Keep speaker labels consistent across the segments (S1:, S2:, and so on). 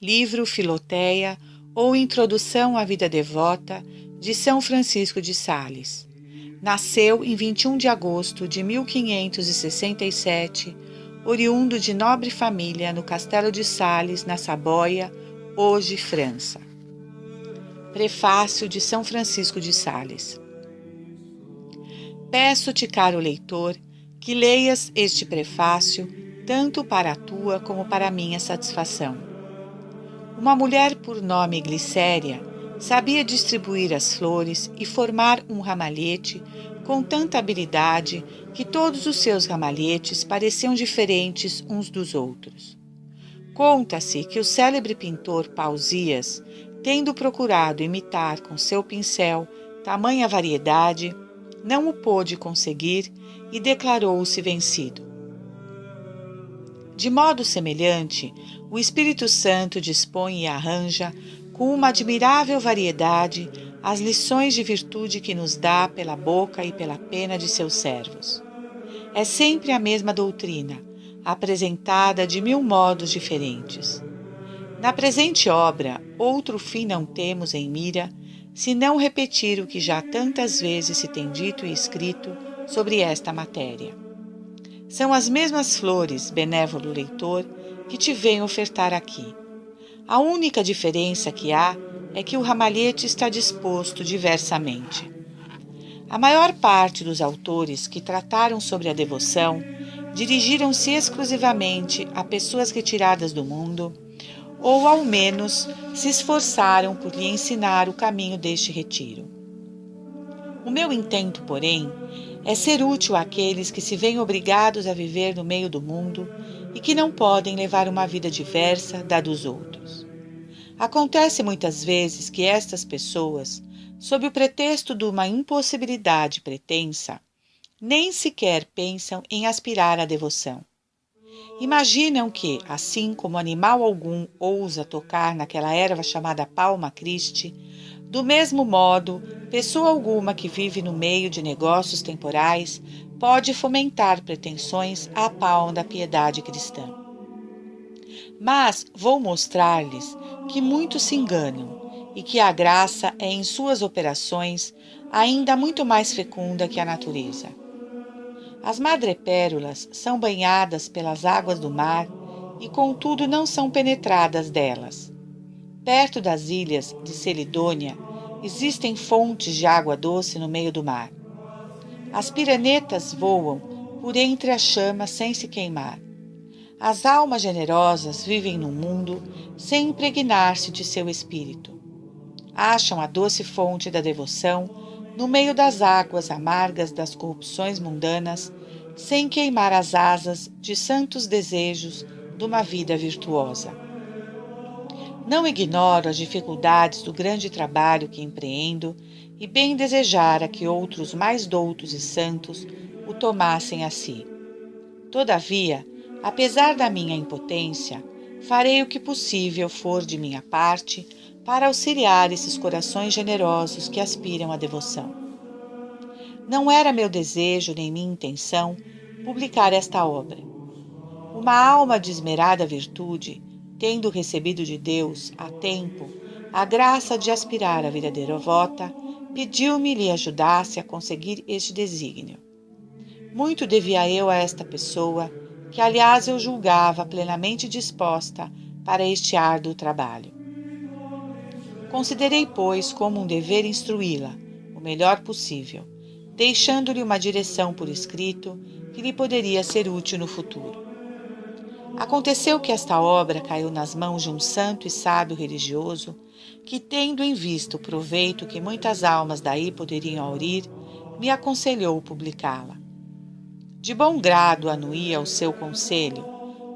S1: livro Filoteia ou Introdução à Vida Devota, de São Francisco de Sales. Nasceu em 21 de agosto de 1567, oriundo de nobre família no Castelo de Sales, na Saboia, hoje França. Prefácio de São Francisco de Sales. Peço-te, caro leitor, que leias este prefácio tanto para a tua como para a minha satisfação. Uma mulher por nome Glicéria sabia distribuir as flores e formar um ramalhete com tanta habilidade que todos os seus ramalhetes pareciam diferentes uns dos outros. Conta-se que o célebre pintor Pausias, tendo procurado imitar com seu pincel tamanha variedade, não o pôde conseguir e declarou-se vencido. De modo semelhante, o Espírito Santo dispõe e arranja, com uma admirável variedade, as lições de virtude que nos dá pela boca e pela pena de seus servos. É sempre a mesma doutrina, apresentada de 1000 modos diferentes. Na presente obra, outro fim não temos em mira, senão repetir o que já tantas vezes se tem dito e escrito sobre esta matéria. São as mesmas flores, benévolo leitor, que te venho ofertar aqui. A única diferença que há é que o ramalhete está disposto diversamente. A maior parte dos autores que trataram sobre a devoção dirigiram-se exclusivamente a pessoas retiradas do mundo, ou ao menos se esforçaram por lhe ensinar o caminho deste retiro. O meu intento, porém, é ser útil àqueles que se veem obrigados a viver no meio do mundo e que não podem levar uma vida diversa da dos outros. Acontece muitas vezes que estas pessoas, sob o pretexto de uma impossibilidade pretensa, nem sequer pensam em aspirar à devoção. Imaginam que, assim como animal algum ousa tocar naquela erva chamada Palma Christi, do mesmo modo, pessoa alguma que vive no meio de negócios temporais pode fomentar pretensões à palma da piedade cristã. Mas vou mostrar-lhes que muitos se enganam e que a graça é em suas operações ainda muito mais fecunda que a natureza. As madrepérolas são banhadas pelas águas do mar e, contudo, não são penetradas delas. Perto das ilhas de Celidônia, existem fontes de água doce no meio do mar. As piranetas voam por entre as chamas sem se queimar. As almas generosas vivem no mundo sem impregnar-se de seu espírito. Acham a doce fonte da devoção no meio das águas amargas das corrupções mundanas, sem queimar as asas de santos desejos de uma vida virtuosa. Não ignoro as dificuldades do grande trabalho que empreendo e bem desejara que outros mais doutos e santos o tomassem a si. Todavia, apesar da minha impotência, farei o que possível for de minha parte para auxiliar esses corações generosos que aspiram à devoção. Não era meu desejo nem minha intenção publicar esta obra. Uma alma de esmerada virtude, tendo recebido de Deus, há tempo, a graça de aspirar à vida devota, pediu-me lhe ajudasse a conseguir este desígnio. Muito devia eu a esta pessoa, que aliás eu julgava plenamente disposta para este árduo trabalho. Considerei, pois, como um dever instruí-la, o melhor possível, deixando-lhe uma direção por escrito que lhe poderia ser útil no futuro. Aconteceu que esta obra caiu nas mãos de um santo e sábio religioso que, tendo em vista o proveito que muitas almas daí poderiam aurir, me aconselhou publicá-la. De bom grado anuía ao seu conselho,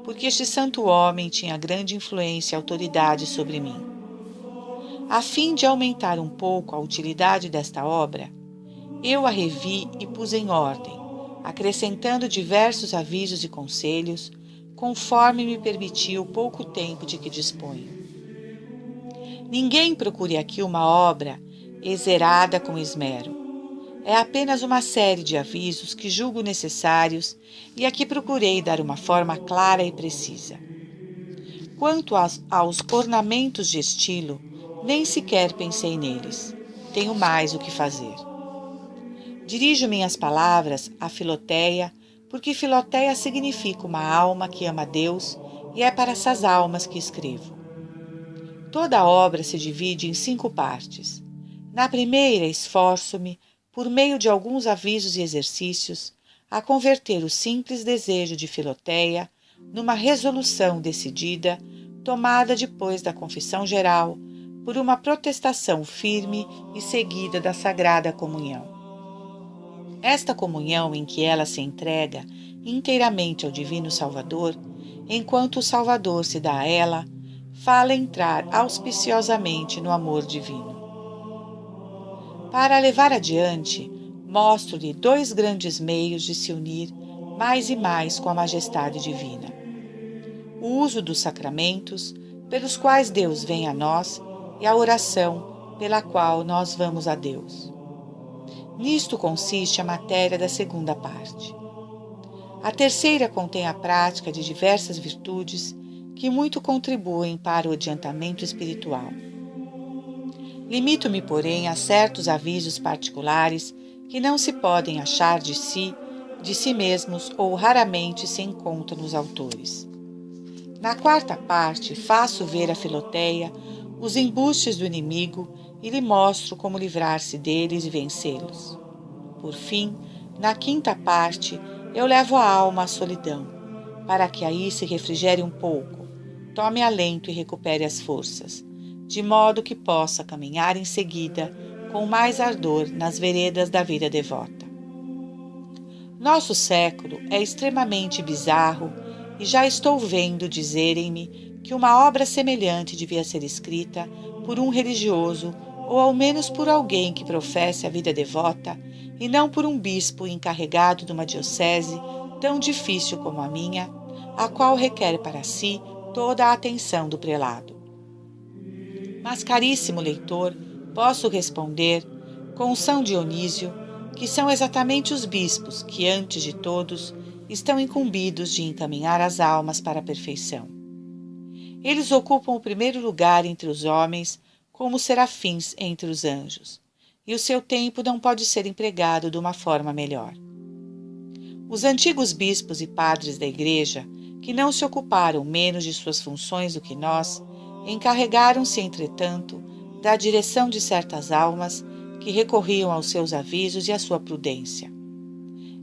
S1: porque este santo homem tinha grande influência e autoridade sobre mim. A fim de aumentar um pouco a utilidade desta obra, eu a revi e pus em ordem, acrescentando diversos avisos e conselhos, conforme me permitia o pouco tempo de que disponho. Ninguém procure aqui uma obra exerada com esmero. É apenas uma série de avisos que julgo necessários e a que procurei dar uma forma clara e precisa. Quanto aos ornamentos de estilo, nem sequer pensei neles. Tenho mais o que fazer. Dirijo minhas palavras a Filoteia, porque Filoteia significa uma alma que ama Deus e é para essas almas que escrevo. Toda a obra se divide em 5 partes. Na primeira, esforço-me, por meio de alguns avisos e exercícios, a converter o simples desejo de Filoteia numa resolução decidida, tomada depois da confissão geral, por uma protestação firme e seguida da Sagrada Comunhão. Esta comunhão em que ela se entrega inteiramente ao Divino Salvador, enquanto o Salvador se dá a ela, fala entrar auspiciosamente no amor divino. Para a levar adiante, mostro-lhe 2 grandes meios de se unir mais e mais com a majestade divina. O uso dos sacramentos, pelos quais Deus vem a nós, e a oração, pela qual nós vamos a Deus. Nisto consiste a matéria da segunda parte. A terceira contém a prática de diversas virtudes que muito contribuem para o adiantamento espiritual. Limito-me, porém, a certos avisos particulares que não se podem achar de si mesmos ou raramente se encontram nos autores. Na quarta parte, faço ver a Filoteia os embustes do inimigo e lhe mostro como livrar-se deles e vencê-los. Por fim, na quinta parte, eu levo a alma à solidão, para que aí se refrigere um pouco, tome alento e recupere as forças, de modo que possa caminhar em seguida com mais ardor nas veredas da vida devota. Nosso século é extremamente bizarro e já estou vendo dizerem-me que uma obra semelhante devia ser escrita por um religioso ou ao menos por alguém que professe a vida devota e não por um bispo encarregado de uma diocese tão difícil como a minha, a qual requer para si toda a atenção do prelado. Mas, caríssimo leitor, posso responder, com São Dionísio, que são exatamente os bispos que, antes de todos, estão incumbidos de encaminhar as almas para a perfeição. Eles ocupam o primeiro lugar entre os homens, como serafins entre os anjos, e o seu tempo não pode ser empregado de uma forma melhor. Os antigos bispos e padres da Igreja, que não se ocuparam menos de suas funções do que nós, encarregaram-se, entretanto, da direção de certas almas que recorriam aos seus avisos e à sua prudência.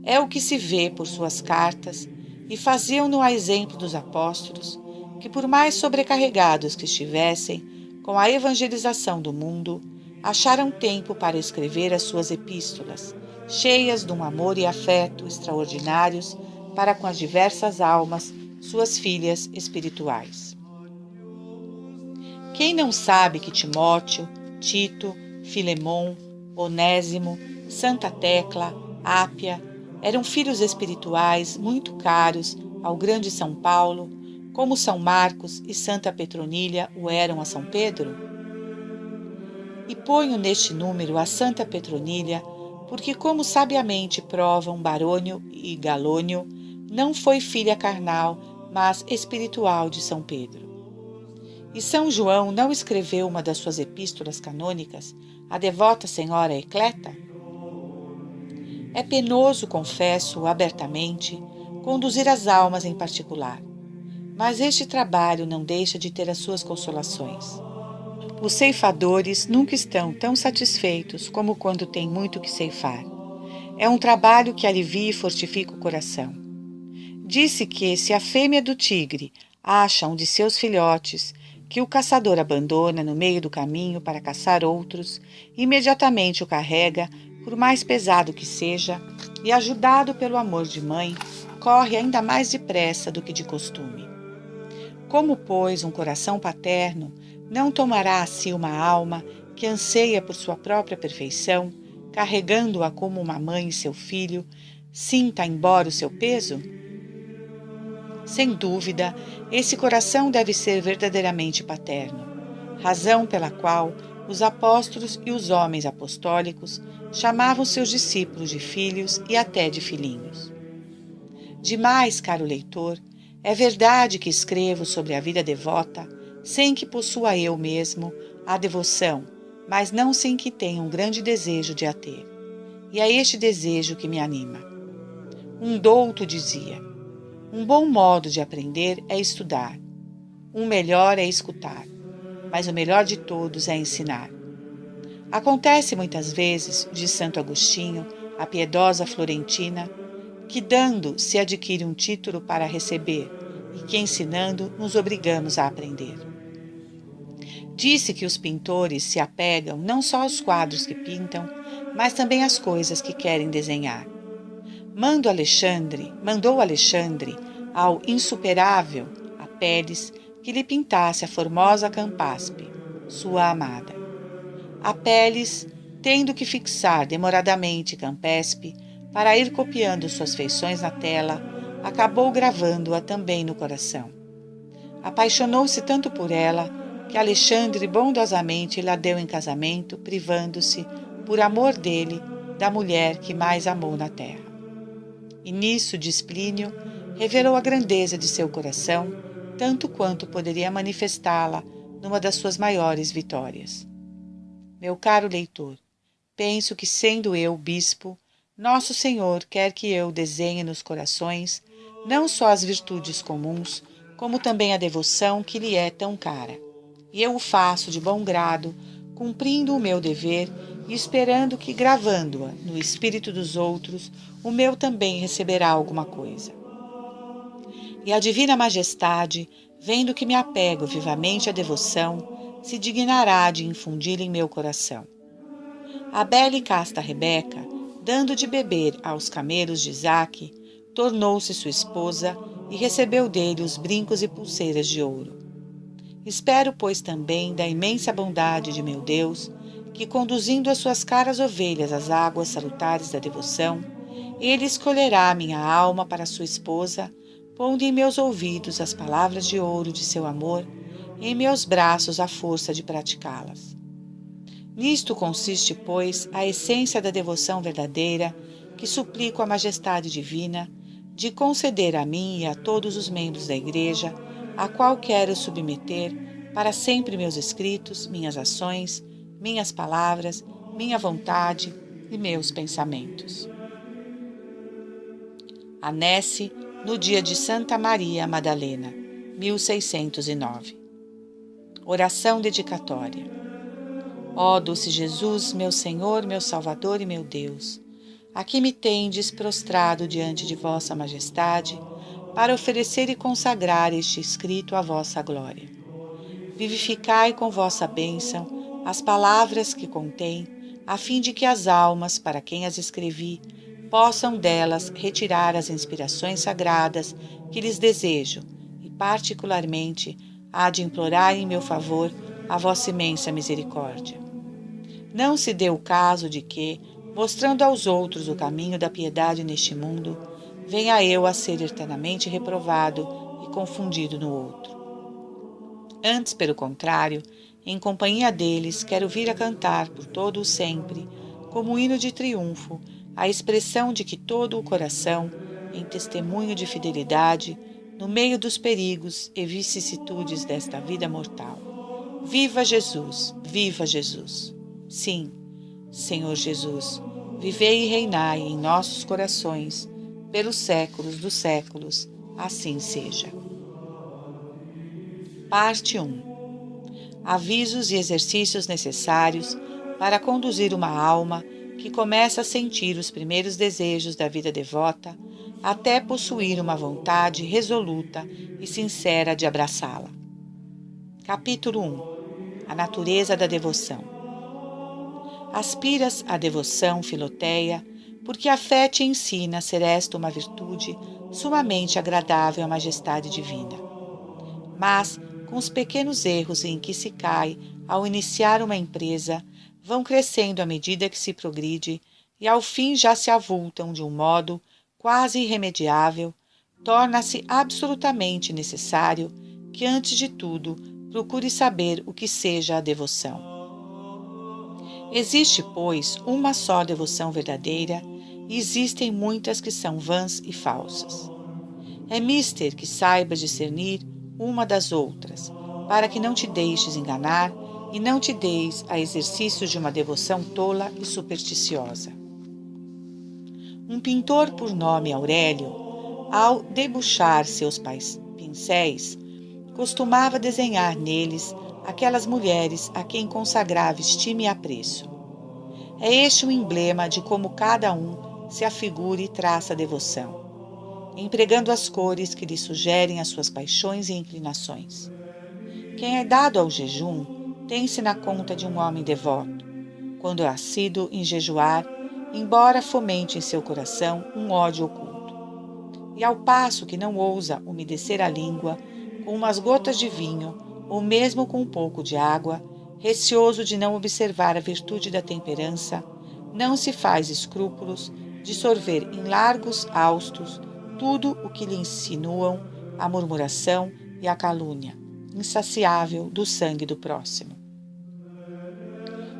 S1: É o que se vê por suas cartas, e faziam-no a exemplo dos apóstolos, que, por mais sobrecarregados que estivessem com a evangelização do mundo, acharam tempo para escrever as suas epístolas, cheias de um amor e afeto extraordinários para com as diversas almas, suas filhas espirituais. Quem não sabe que Timóteo, Tito, Filemon, Onésimo, Santa Tecla, Ápia eram filhos espirituais muito caros ao grande São Paulo, como São Marcos e Santa Petronília o eram a São Pedro? E ponho neste número a Santa Petronília, porque, como sabiamente provam Barônio e Galônio, não foi filha carnal, mas espiritual de São Pedro. E São João não escreveu uma das suas epístolas canônicas, a devota Senhora Ecleta? É penoso, confesso abertamente, conduzir as almas em particular, mas este trabalho não deixa de ter as suas consolações. Os ceifadores nunca estão tão satisfeitos como quando têm muito que ceifar. É um trabalho que alivia e fortifica o coração. Disse que, se a fêmea do tigre acha um de seus filhotes que o caçador abandona no meio do caminho para caçar outros, imediatamente o carrega, por mais pesado que seja, e, ajudado pelo amor de mãe, corre ainda mais depressa do que de costume. Como, pois, um coração paterno não tomará a si uma alma que anseia por sua própria perfeição, carregando-a como uma mãe e seu filho, sinta embora o seu peso? Sem dúvida, esse coração deve ser verdadeiramente paterno, razão pela qual os apóstolos e os homens apostólicos chamavam seus discípulos de filhos e até de filhinhos. Demais, caro leitor, É verdade que escrevo sobre a vida devota, sem que possua eu mesmo a devoção, mas não sem que tenha um grande desejo de a ter. E é este desejo que me anima. Um douto dizia: um bom modo de aprender é estudar, um melhor é escutar, mas o melhor de todos é ensinar. Acontece muitas vezes, diz Santo Agostinho, a piedosa florentina, que dando se adquire um título para receber e que ensinando nos obrigamos a aprender. Disse que os pintores se apegam não só aos quadros que pintam, mas também às coisas que querem desenhar. Mandou Alexandre ao insuperável Apelles que lhe pintasse a formosa Campaspe, sua amada. Apelles, tendo que fixar demoradamente Campaspe para ir copiando suas feições na tela, acabou gravando-a também no coração. Apaixonou-se tanto por ela que Alexandre bondosamente lhe deu em casamento, privando-se, por amor dele, da mulher que mais amou na terra. E nisso, diz Plínio, revelou a grandeza de seu coração, tanto quanto poderia manifestá-la numa das suas maiores vitórias. Meu caro leitor, penso que, sendo eu bispo, Nosso Senhor quer que eu desenhe nos corações não só as virtudes comuns, como também a devoção que lhe é tão cara. E eu o faço de bom grado, cumprindo o meu dever e esperando que, gravando-a no espírito dos outros, o meu também receberá alguma coisa. E a Divina Majestade, vendo que me apego vivamente à devoção, se dignará de infundi-la em meu coração. A bela e casta Rebeca, dando de beber aos camelos de Isaque, tornou-se sua esposa e recebeu dele os brincos e pulseiras de ouro. Espero, pois, também da imensa bondade de meu Deus, que, conduzindo as suas caras ovelhas às águas salutares da devoção, ele escolherá minha alma para sua esposa, pondo em meus ouvidos as palavras de ouro de seu amor e em meus braços a força de praticá-las. Nisto consiste, pois, a essência da devoção verdadeira, que suplico à Majestade Divina de conceder a mim e a todos os membros da Igreja, a qual quero submeter para sempre meus escritos, minhas ações, minhas palavras, minha vontade e meus pensamentos. A Nesse, no dia de Santa Maria Madalena, 1609. Oração dedicatória. Ó doce Jesus, meu Senhor, meu Salvador e meu Deus, aqui me tendes prostrado diante de vossa majestade, para oferecer e consagrar este escrito à vossa glória. Vivificai com vossa bênção as palavras que contém, a fim de que as almas, para quem as escrevi, possam delas retirar as inspirações sagradas que lhes desejo, e particularmente há de implorar em meu favor a vossa imensa misericórdia. Não se dê o caso de que, mostrando aos outros o caminho da piedade neste mundo, venha eu a ser eternamente reprovado e confundido no outro. Antes, pelo contrário, em companhia deles, quero vir a cantar por todo o sempre, como um hino de triunfo, a expressão de que todo o coração, em testemunho de fidelidade, no meio dos perigos e vicissitudes desta vida mortal. Viva Jesus! Viva Jesus! Sim, Senhor Jesus, vivei e reinai em nossos corações, pelos séculos dos séculos, assim seja. Parte 1. Avisos e exercícios necessários para conduzir uma alma que começa a sentir os primeiros desejos da vida devota até possuir uma vontade resoluta e sincera de abraçá-la. Capítulo 1. A natureza da devoção. Aspiras à devoção, Filoteia, porque a fé te ensina a ser esta uma virtude sumamente agradável à majestade divina. Mas, com os pequenos erros em que se cai ao iniciar uma empresa, vão crescendo à medida que se progride e ao fim já se avultam de um modo quase irremediável, torna-se absolutamente necessário que, antes de tudo, procure saber o que seja a devoção. Existe, pois, uma só devoção verdadeira e existem muitas que são vãs e falsas. É mister que saibas discernir uma das outras, para que não te deixes enganar e não te deis a exercícios de uma devoção tola e supersticiosa. Um pintor por nome Aurélio, ao debuxar seus pincéis, costumava desenhar neles aquelas mulheres a quem consagrava estima e apreço. É este o emblema de como cada um se afigura e traça a devoção, empregando as cores que lhe sugerem as suas paixões e inclinações. Quem é dado ao jejum tem-se na conta de um homem devoto, quando é assíduo em jejuar, embora fomente em seu coração um ódio oculto. E ao passo que não ousa umedecer a língua com umas gotas de vinho, ou mesmo com um pouco de água, receoso de não observar a virtude da temperança, não se faz escrúpulos de sorver em largos haustos tudo o que lhe insinuam a murmuração e a calúnia, insaciável do sangue do próximo.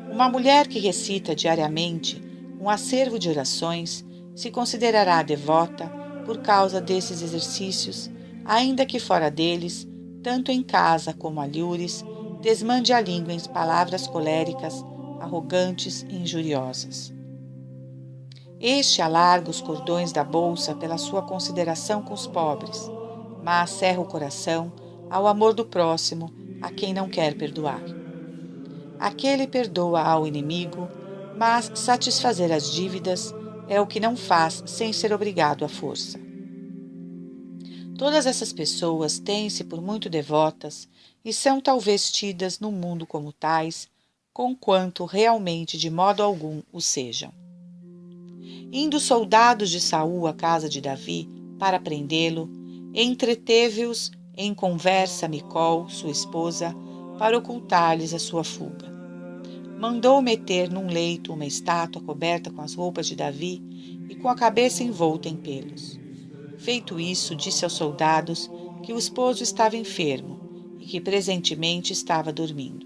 S1: Uma mulher que recita diariamente um acervo de orações se considerará devota por causa desses exercícios, ainda que fora deles, tanto em casa como alhures, desmande a língua em palavras coléricas, arrogantes e injuriosas. Este alarga os cordões da bolsa pela sua consideração com os pobres, mas cerra o coração ao amor do próximo, a quem não quer perdoar. Aquele perdoa ao inimigo, mas satisfazer as dívidas é o que não faz sem ser obrigado à força. Todas essas pessoas têm-se por muito devotas e são talvez tidas no mundo como tais, conquanto realmente de modo algum o sejam. Indo os soldados de Saul à casa de Davi para prendê-lo, entreteve-os em conversa Micol, sua esposa, para ocultar-lhes a sua fuga. Mandou meter num leito uma estátua coberta com as roupas de Davi e com a cabeça envolta em pelos. Feito isso, disse aos soldados que o esposo estava enfermo e que presentemente estava dormindo.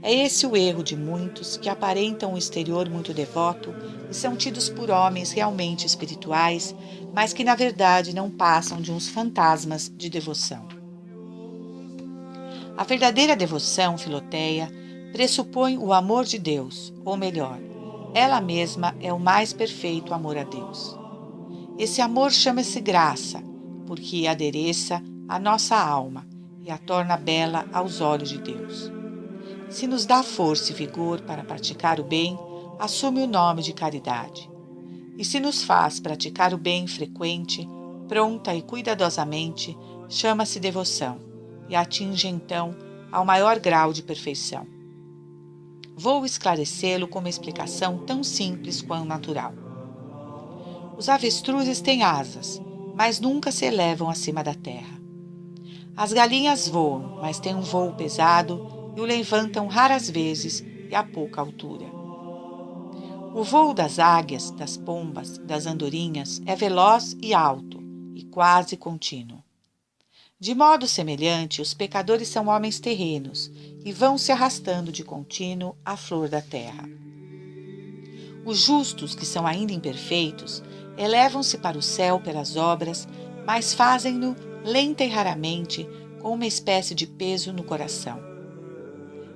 S1: É esse o erro de muitos que aparentam um exterior muito devoto e são tidos por homens realmente espirituais, mas que na verdade não passam de uns fantasmas de devoção. A verdadeira devoção, Filoteia, pressupõe o amor de Deus, ou melhor, ela mesma é o mais perfeito amor a Deus. Esse amor chama-se graça, porque adereça a nossa alma e a torna bela aos olhos de Deus. Se nos dá força e vigor para praticar o bem, assume o nome de caridade. E se nos faz praticar o bem frequente, pronta e cuidadosamente, chama-se devoção e atinge então ao maior grau de perfeição. Vou esclarecê-lo com uma explicação tão simples quanto natural. Os avestruzes têm asas, mas nunca se elevam acima da terra. As galinhas voam, mas têm um voo pesado e o levantam raras vezes e a pouca altura. O voo das águias, das pombas, das andorinhas é veloz e alto, e quase contínuo. De modo semelhante, os pecadores são homens terrenos e vão se arrastando de contínuo à flor da terra. Os justos, que são ainda imperfeitos, elevam-se para o céu pelas obras, mas fazem-no lenta e raramente, com uma espécie de peso no coração.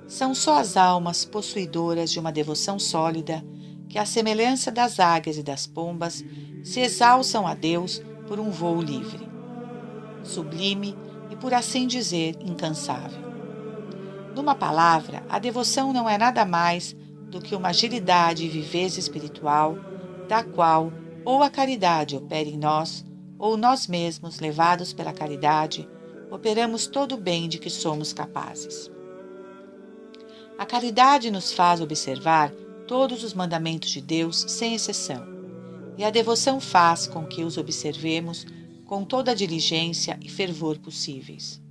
S1: São só as almas possuidoras de uma devoção sólida que, à semelhança das águias e das pombas, se exalçam a Deus por um voo livre, sublime e, por assim dizer, incansável. Numa palavra, a devoção não é nada mais do que uma agilidade e viveza espiritual, da qual ou a caridade opera em nós, ou nós mesmos, levados pela caridade, operamos todo o bem de que somos capazes. A caridade nos faz observar todos os mandamentos de Deus sem exceção, e a devoção faz com que os observemos com toda a diligência e fervor possíveis.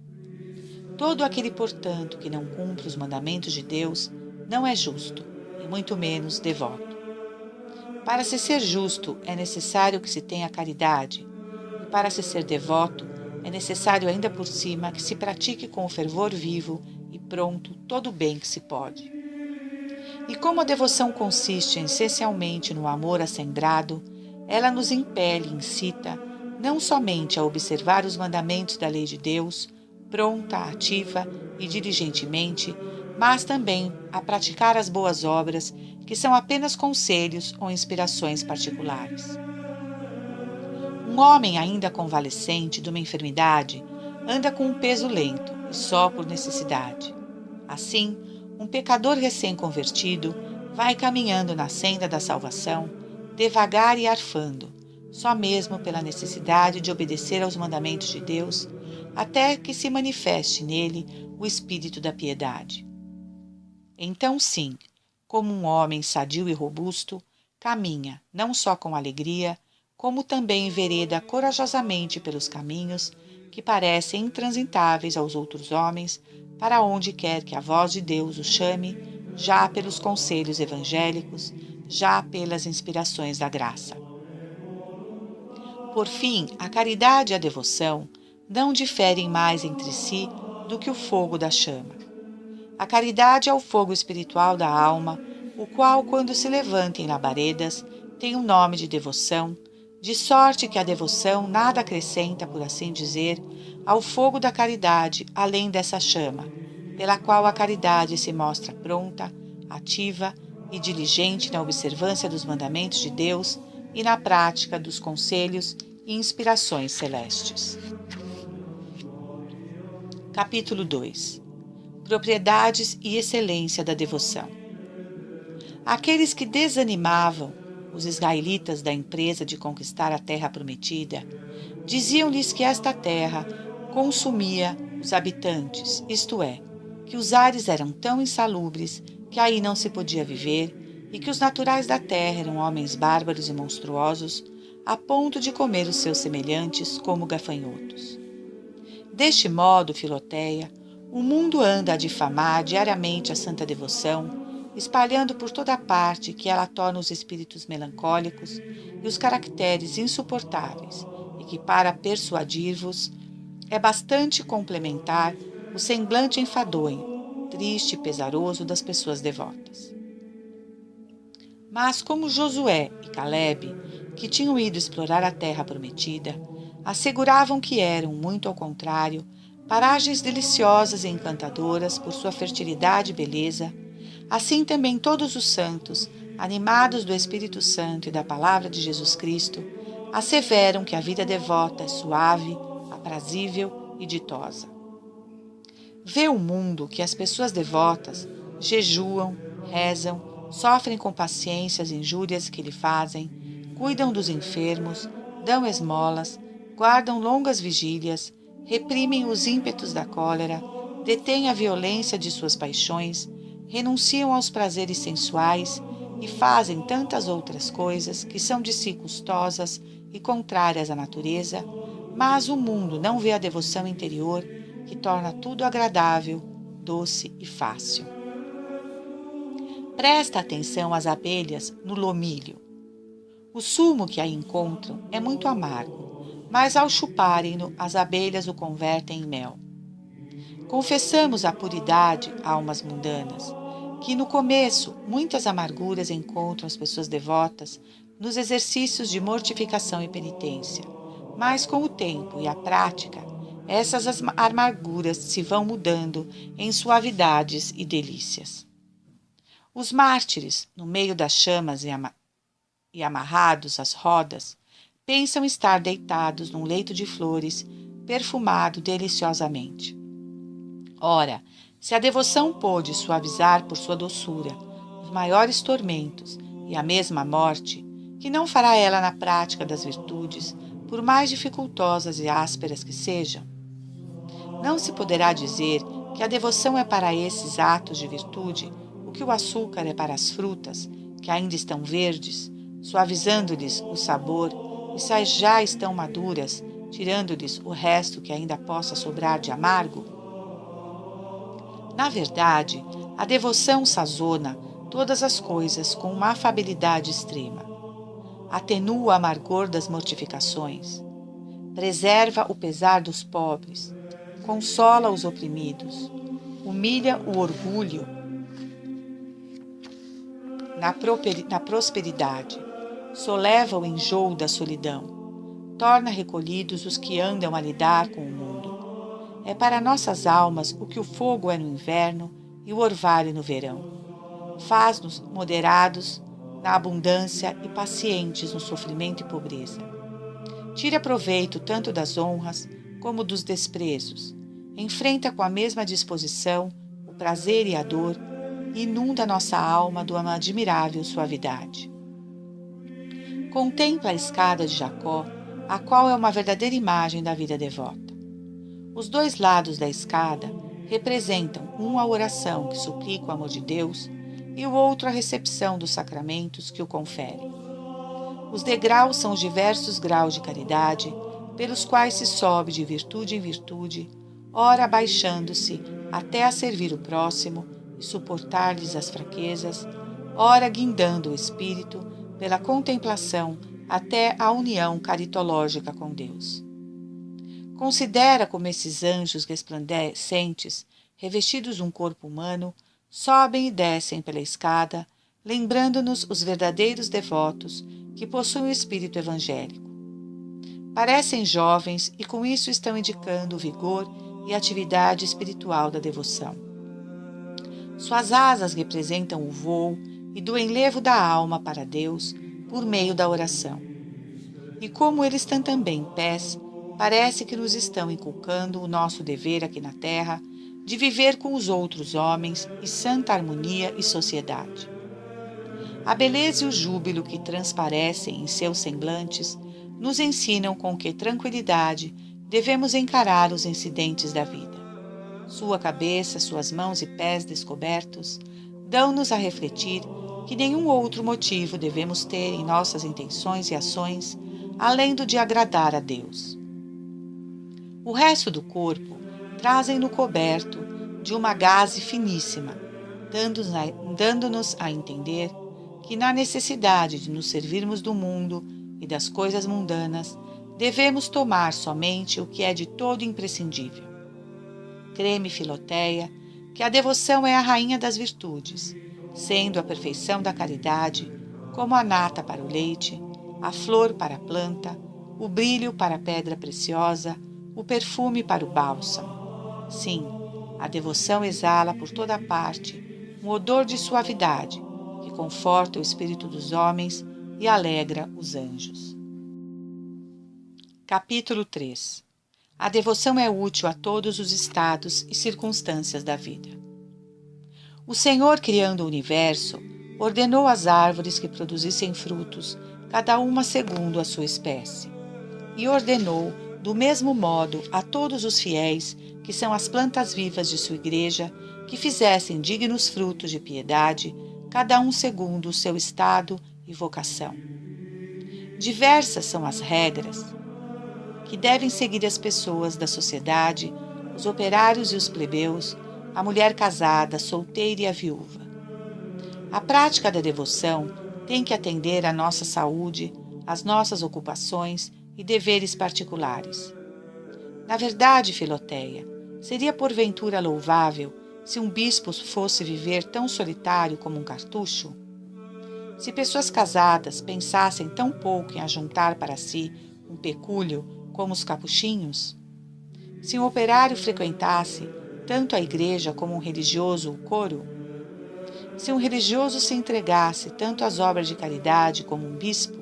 S1: Todo aquele, portanto, que não cumpre os mandamentos de Deus não é justo, e muito menos devoto. Para se ser justo, é necessário que se tenha caridade, e para se ser devoto, é necessário ainda por cima que se pratique com o fervor vivo e pronto todo o bem que se pode. E como a devoção consiste essencialmente no amor acendrado, ela nos impele e incita não somente a observar os mandamentos da lei de Deus, pronta, ativa e diligentemente, mas também a praticar as boas obras, que são apenas conselhos ou inspirações particulares. Um homem ainda convalescente de uma enfermidade anda com um peso lento e só por necessidade. Assim, um pecador recém-convertido vai caminhando na senda da salvação, devagar e arfando, só mesmo pela necessidade de obedecer aos mandamentos de Deus, até que se manifeste nele o espírito da piedade. Então, sim, como um homem sadio e robusto, caminha não só com alegria, como também envereda corajosamente pelos caminhos que parecem intransitáveis aos outros homens, para onde quer que a voz de Deus o chame, já pelos conselhos evangélicos, já pelas inspirações da graça. Por fim, a caridade e a devoção não diferem mais entre si do que o fogo da chama. A caridade é o fogo espiritual da alma, o qual, quando se levanta em labaredas, tem o nome de devoção, de sorte que a devoção nada acrescenta, por assim dizer, ao fogo da caridade além dessa chama, pela qual a caridade se mostra pronta, ativa e diligente na observância dos mandamentos de Deus e na prática dos conselhos e inspirações celestes. Capítulo 2. Propriedades e excelência da devoção. Aqueles que desanimavam os israelitas da empresa de conquistar a terra prometida, diziam-lhes que esta terra consumia os habitantes, isto é, que os ares eram tão insalubres que aí não se podia viver e que os naturais da terra eram homens bárbaros e monstruosos, a ponto de comer os seus semelhantes como gafanhotos. Deste modo, Filoteia, o mundo anda a difamar diariamente a santa devoção, espalhando por toda parte que ela torna os espíritos melancólicos e os caracteres insuportáveis, e que, para persuadir-vos, é bastante complementar o semblante enfadonho, triste e pesaroso das pessoas devotas. Mas como Josué e Calebe, que tinham ido explorar a terra prometida, asseguravam que eram, muito ao contrário, paragens deliciosas e encantadoras por sua fertilidade e beleza, assim também todos os santos, animados do Espírito Santo e da palavra de Jesus Cristo, asseveram que a vida devota é suave, aprazível e ditosa. Vê o mundo que as pessoas devotas jejuam, rezam, sofrem com paciência as injúrias que lhe fazem, cuidam dos enfermos, dão esmolas, guardam longas vigílias, reprimem os ímpetos da cólera, detêm a violência de suas paixões, renunciam aos prazeres sensuais e fazem tantas outras coisas que são de si custosas e contrárias à natureza, mas o mundo não vê a devoção interior que torna tudo agradável, doce e fácil. Presta atenção às abelhas no lomilho. O sumo que aí encontram é muito amargo, mas ao chuparem-no, as abelhas o convertem em mel. Confessamos a puridade, almas mundanas, que no começo muitas amarguras encontram as pessoas devotas nos exercícios de mortificação e penitência, mas com o tempo e a prática, essas amarguras se vão mudando em suavidades e delícias. Os mártires, no meio das chamas e amarrados às rodas, pensam estar deitados num leito de flores, perfumado deliciosamente. Ora, se a devoção pôde suavizar por sua doçura os maiores tormentos e a mesma morte, que não fará ela na prática das virtudes, por mais dificultosas e ásperas que sejam? Não se poderá dizer que a devoção é para esses atos de virtude o que o açúcar é para as frutas, que ainda estão verdes, suavizando-lhes o sabor, e se já estão maduras, tirando-lhes o resto que ainda possa sobrar de amargo? Na verdade, a devoção sazona todas as coisas com uma afabilidade extrema. Atenua o amargor das mortificações, preserva o pesar dos pobres, consola os oprimidos, humilha o orgulho na prosperidade, soleva o enjoo da solidão, torna recolhidos os que andam a lidar com o mundo. É para nossas almas o que o fogo é no inverno e o orvalho no verão. Faz-nos moderados na abundância e pacientes no sofrimento e pobreza. Tira proveito tanto das honras como dos desprezos. Enfrenta com a mesma disposição o prazer e a dor e inunda nossa alma de uma admirável suavidade. Contempla a escada de Jacó, a qual é uma verdadeira imagem da vida devota. Os dois lados da escada representam um a oração que suplica o amor de Deus e o outro a recepção dos sacramentos que o conferem. Os degraus são os diversos graus de caridade pelos quais se sobe de virtude em virtude, ora abaixando-se até a servir o próximo e suportar-lhes as fraquezas, ora guindando o espírito pela contemplação até a união caritológica com Deus. Considera como esses anjos resplandecentes, revestidos de um corpo humano, sobem e descem pela escada, lembrando-nos os verdadeiros devotos que possuem o espírito evangélico. Parecem jovens e com isso estão indicando o vigor e a atividade espiritual da devoção. Suas asas representam o voo e do enlevo da alma para Deus por meio da oração. E como eles têm também pés, parece que nos estão inculcando o nosso dever aqui na terra de viver com os outros homens em santa harmonia e sociedade. A beleza e o júbilo que transparecem em seus semblantes nos ensinam com que tranquilidade devemos encarar os incidentes da vida. Sua cabeça, suas mãos e pés descobertos dão-nos a refletir que nenhum outro motivo devemos ter em nossas intenções e ações além do de agradar a Deus. O resto do corpo trazem-no coberto de uma gaze finíssima, dando-nos a entender que na necessidade de nos servirmos do mundo e das coisas mundanas, devemos tomar somente o que é de todo imprescindível. Crê-me, Filoteia, que a devoção é a rainha das virtudes, sendo a perfeição da caridade como a nata para o leite, a flor para a planta, o brilho para a pedra preciosa, o perfume para o bálsamo. Sim, a devoção exala por toda parte um odor de suavidade que conforta o espírito dos homens e alegra os anjos. Capítulo 3. A devoção é útil a todos os estados e circunstâncias da vida. O Senhor, criando o universo, ordenou às árvores que produzissem frutos, cada uma segundo a sua espécie, e ordenou, do mesmo modo, a todos os fiéis, que são as plantas vivas de sua igreja, que fizessem dignos frutos de piedade, cada um segundo o seu estado e vocação. Diversas são as regras que devem seguir as pessoas da sociedade, os operários e os plebeus, a mulher casada, a solteira e a viúva. A prática da devoção tem que atender à nossa saúde, às nossas ocupações e deveres particulares. Na verdade, Filoteia, seria porventura louvável se um bispo fosse viver tão solitário como um cartucho? Se pessoas casadas pensassem tão pouco em ajuntar para si um pecúlio como os capuchinhos? Se um operário frequentasse tanto a igreja como um religioso o coro? Se um religioso se entregasse tanto às obras de caridade como um bispo?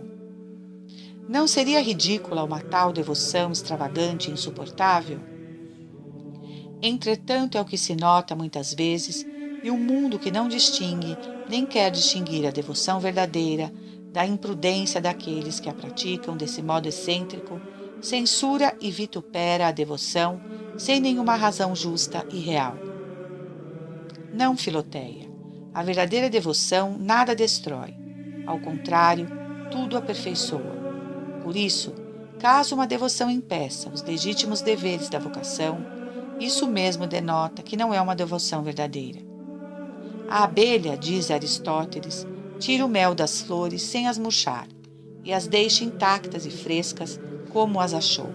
S1: Não seria ridícula uma tal devoção extravagante e insuportável? Entretanto, é o que se nota muitas vezes, e um mundo que não distingue nem quer distinguir a devoção verdadeira da imprudência daqueles que a praticam desse modo excêntrico, censura e vitupera a devoção sem nenhuma razão justa e real. Não, Filoteia, a verdadeira devoção nada destrói. Ao contrário, tudo aperfeiçoa. Por isso, caso uma devoção impeça os legítimos deveres da vocação, isso mesmo denota que não é uma devoção verdadeira. A abelha, diz Aristóteles, tira o mel das flores sem as murchar e as deixa intactas e frescas como as achou.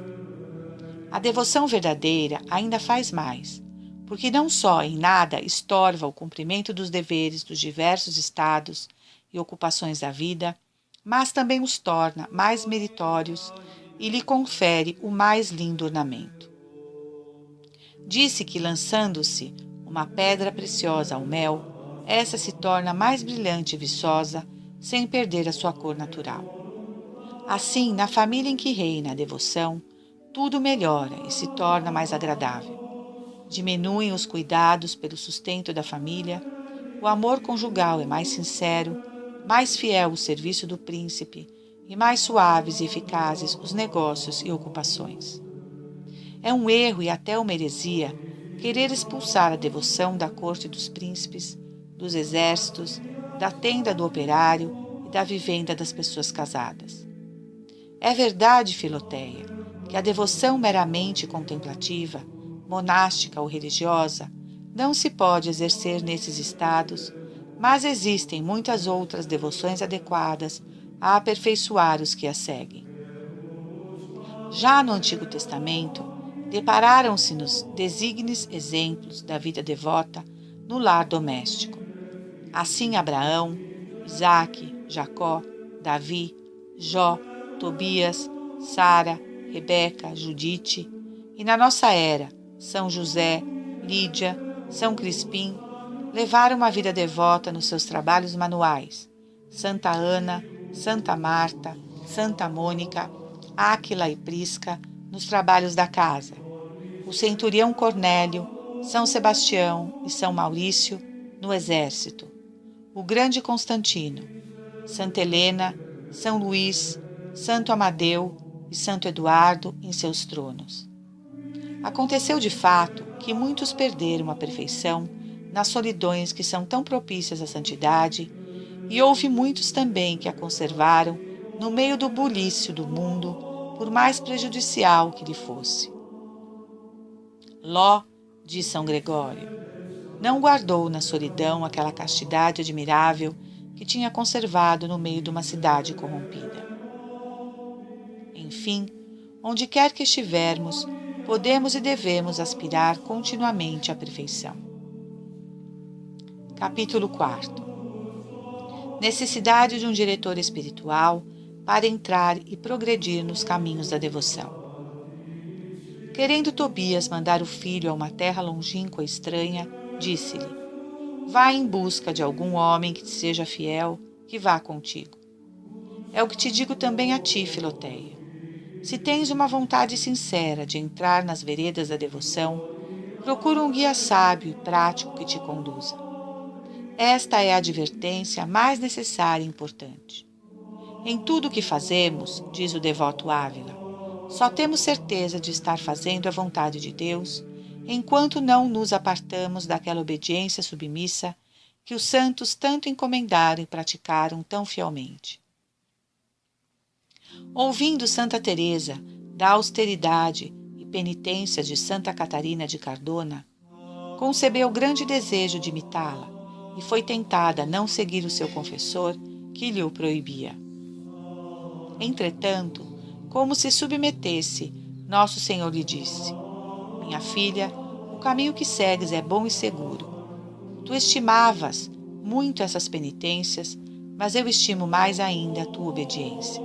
S1: A devoção verdadeira ainda faz mais, porque não só em nada estorva o cumprimento dos deveres dos diversos estados e ocupações da vida, mas também os torna mais meritórios e lhe confere o mais lindo ornamento. Disse que, lançando-se uma pedra preciosa ao mel, essa se torna mais brilhante e viçosa, sem perder a sua cor natural. Assim, na família em que reina a devoção, tudo melhora e se torna mais agradável. Diminuem os cuidados pelo sustento da família, o amor conjugal é mais sincero, mais fiel o serviço do príncipe e mais suaves e eficazes os negócios e ocupações. É um erro e até uma heresia querer expulsar a devoção da corte dos príncipes, dos exércitos, da tenda do operário e da vivenda das pessoas casadas. É verdade, Filoteia, que a devoção meramente contemplativa, monástica ou religiosa, não se pode exercer nesses estados, mas existem muitas outras devoções adequadas a aperfeiçoar os que a seguem. Já no Antigo Testamento, depararam-se-nos desígnios exemplos da vida devota no lar doméstico. Assim Abraão, Isaque, Jacó, Davi, Jó, Tobias, Sara, Rebeca, Judite, e na nossa era, São José, Lídia, São Crispim, levaram uma vida devota nos seus trabalhos manuais. Santa Ana, Santa Marta, Santa Mônica, Áquila e Prisca, nos trabalhos da casa. O centurião Cornélio, São Sebastião e São Maurício, no exército. O grande Constantino, Santa Helena, São Luís, Santo Amadeu e Santo Eduardo em seus tronos. Aconteceu de fato que muitos perderam a perfeição nas solidões que são tão propícias à santidade, e houve muitos também que a conservaram no meio do bulício do mundo, por mais prejudicial que lhe fosse. Ló, diz São Gregório, não guardou na solidão aquela castidade admirável que tinha conservado no meio de uma cidade corrompida. Enfim, onde quer que estivermos, podemos e devemos aspirar continuamente à perfeição. Capítulo 4. Necessidade de um diretor espiritual para entrar e progredir nos caminhos da devoção. Querendo Tobias mandar o filho a uma terra longínqua e estranha, disse-lhe: vá em busca de algum homem que te seja fiel, que vá contigo. É o que te digo também a ti, Filoteia. Se tens uma vontade sincera de entrar nas veredas da devoção, procura um guia sábio e prático que te conduza. Esta é a advertência mais necessária e importante. Em tudo o que fazemos, diz o devoto Ávila, só temos certeza de estar fazendo a vontade de Deus, enquanto não nos apartamos daquela obediência submissa que os santos tanto encomendaram e praticaram tão fielmente. Ouvindo Santa Teresa da austeridade e penitência de Santa Catarina de Cardona, concebeu grande desejo de imitá-la e foi tentada a não seguir o seu confessor, que lhe o proibia. Entretanto, como se submetesse, Nosso Senhor lhe disse: minha filha, o caminho que segues é bom e seguro. Tu estimavas muito essas penitências, mas eu estimo mais ainda a tua obediência.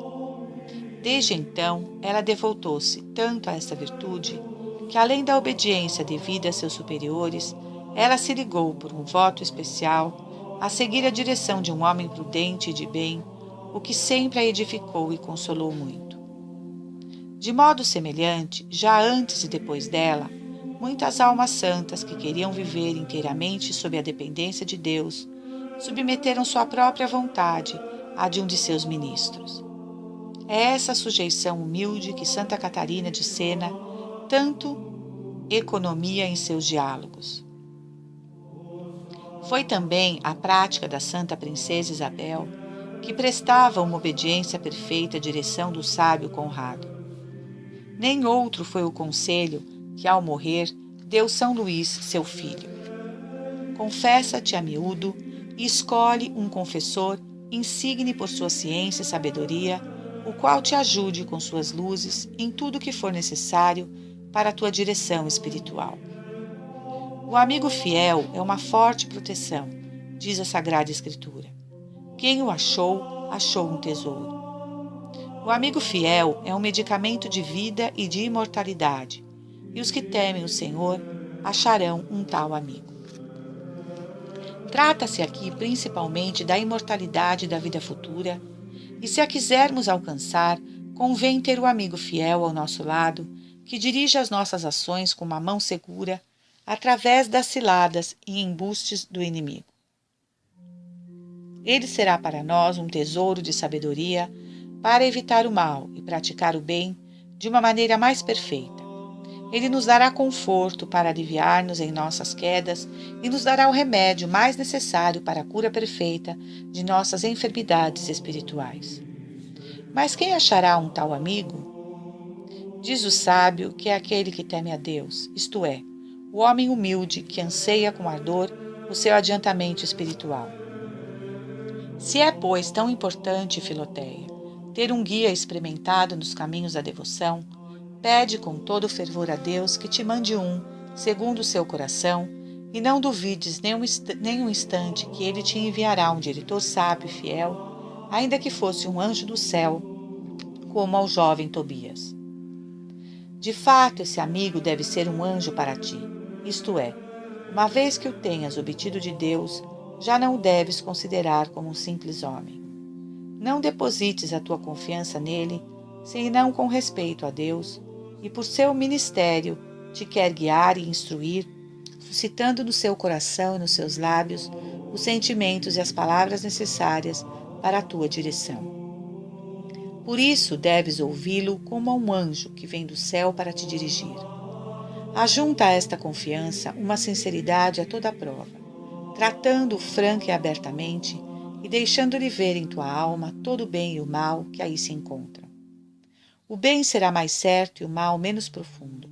S1: Desde então, ela devotou-se tanto a essa virtude, que além da obediência devida a seus superiores, ela se ligou por um voto especial a seguir a direção de um homem prudente e de bem, o que sempre a edificou e consolou muito. De modo semelhante, já antes e depois dela, muitas almas santas que queriam viver inteiramente sob a dependência de Deus, submeteram sua própria vontade à de um de seus ministros. É essa sujeição humilde que Santa Catarina de Sena tanto economia em seus diálogos. Foi também a prática da Santa Princesa Isabel que prestava uma obediência perfeita à direção do sábio Conrado. Nem outro foi o conselho que, ao morrer, deu São Luís, seu filho. Confessa-te a miúdo e escolhe um confessor insigne por sua ciência e sabedoria, o qual te ajude com suas luzes em tudo o que for necessário para a tua direção espiritual. O amigo fiel é uma forte proteção, diz a Sagrada Escritura. Quem o achou, achou um tesouro. O amigo fiel é um medicamento de vida e de imortalidade, e os que temem o Senhor acharão um tal amigo. Trata-se aqui principalmente da imortalidade da vida futura, e se a quisermos alcançar, convém ter o amigo fiel ao nosso lado, que dirige as nossas ações com uma mão segura, através das ciladas e embustes do inimigo. Ele será para nós um tesouro de sabedoria para evitar o mal e praticar o bem de uma maneira mais perfeita. Ele nos dará conforto para aliviar-nos em nossas quedas e nos dará o remédio mais necessário para a cura perfeita de nossas enfermidades espirituais. Mas quem achará um tal amigo? Diz o sábio que é aquele que teme a Deus, isto é, o homem humilde que anseia com ardor o seu adiantamento espiritual. Se é, pois, tão importante, Filoteia, ter um guia experimentado nos caminhos da devoção, pede com todo fervor a Deus que te mande um, segundo o seu coração, e não duvides nem um instante que ele te enviará um diretor sábio e fiel, ainda que fosse um anjo do céu, como ao jovem Tobias. De fato, esse amigo deve ser um anjo para ti, isto é, uma vez que o tenhas obtido de Deus, já não o deves considerar como um simples homem. Não deposites a tua confiança nele, senão com respeito a Deus, e por seu ministério te quer guiar e instruir, suscitando no seu coração e nos seus lábios os sentimentos e as palavras necessárias para a tua direção. Por isso deves ouvi-lo como a um anjo que vem do céu para te dirigir. Ajunta a esta confiança uma sinceridade a toda prova, tratando-o franca e abertamente e deixando-lhe ver em tua alma todo o bem e o mal que aí se encontram. O bem será mais certo e o mal menos profundo.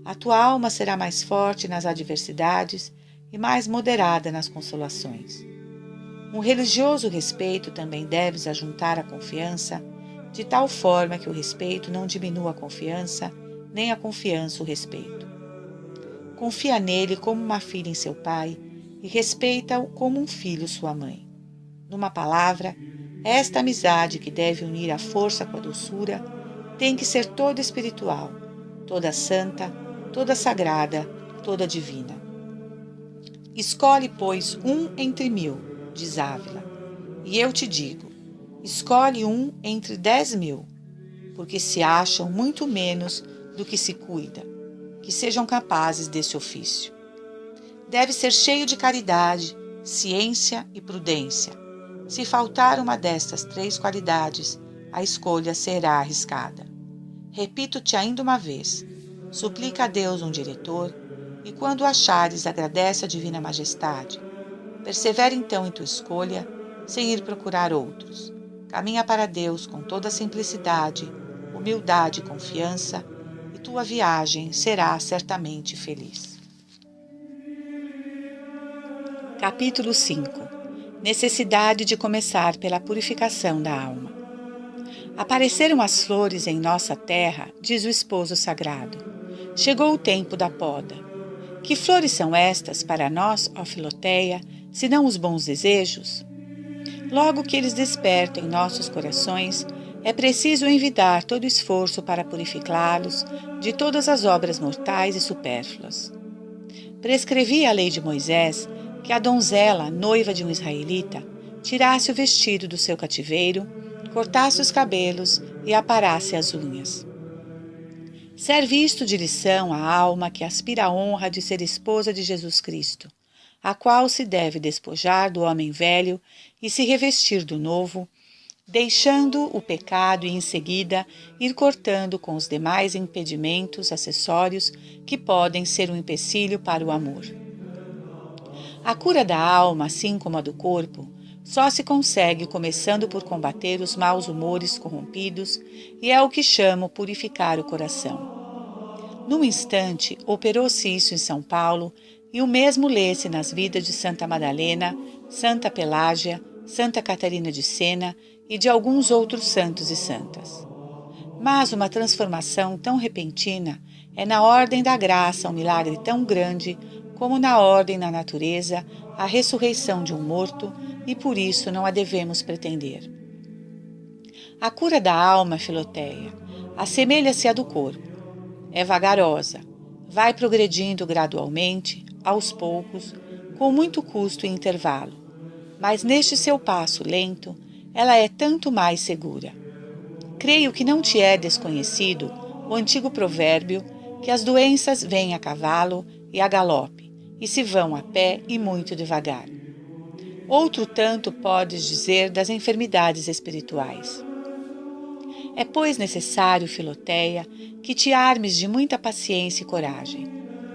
S1: A tua alma será mais forte nas adversidades e mais moderada nas consolações. Um religioso respeito também deves ajuntar à confiança, de tal forma que o respeito não diminua a confiança, nem a confiança o respeito. Confia nele como uma filha em seu pai e respeita-o como um filho sua mãe. Numa palavra, esta amizade que deve unir a força com a doçura tem que ser toda espiritual, toda santa, toda sagrada, toda divina. Escolhe, pois, um entre 1000, diz Ávila, e eu te digo, escolhe um entre 10.000, porque se acham muito menos do que se cuida, que sejam capazes desse ofício. Deve ser cheio de caridade, ciência e prudência. Se faltar uma destas 3 qualidades, a escolha será arriscada. Repito-te ainda uma vez, suplica a Deus um diretor, e quando o achares, agradece a divina majestade. Persevera então em tua escolha, sem ir procurar outros. Caminha para Deus com toda simplicidade, humildade e confiança, e tua viagem será certamente feliz. Capítulo 5. Necessidade de começar pela purificação da alma. Apareceram as flores em nossa terra, diz o esposo sagrado. Chegou o tempo da poda. Que flores são estas para nós, ó Filoteia, senão os bons desejos? Logo que eles despertam em nossos corações, é preciso envidar todo esforço para purificá-los de todas as obras mortais e supérfluas. Prescrevi a lei de Moisés que a donzela, noiva de um israelita, tirasse o vestido do seu cativeiro, cortasse os cabelos e aparasse as unhas. Serve isto de lição à alma que aspira à honra de ser esposa de Jesus Cristo, a qual se deve despojar do homem velho e se revestir do novo, deixando o pecado e em seguida ir cortando com os demais impedimentos acessórios que podem ser um empecilho para o amor. A cura da alma, assim como a do corpo, só se consegue começando por combater os maus humores corrompidos e é o que chamo purificar o coração. Num instante, operou-se isso em São Paulo e o mesmo lê-se nas vidas de Santa Madalena, Santa Pelágia, Santa Catarina de Sena e de alguns outros santos e santas. Mas uma transformação tão repentina é na ordem da graça um milagre tão grande como na ordem da natureza a ressurreição de um morto, e por isso não a devemos pretender. A cura da alma, Filoteia, assemelha-se à do corpo. É vagarosa, vai progredindo gradualmente, aos poucos, com muito custo e intervalo. Mas neste seu passo lento, ela é tanto mais segura. Creio que não te é desconhecido o antigo provérbio que as doenças vêm a cavalo e a galope, e se vão a pé e muito devagar. Outro tanto podes dizer das enfermidades espirituais. É, pois, necessário, Filoteia, que te armes de muita paciência e coragem.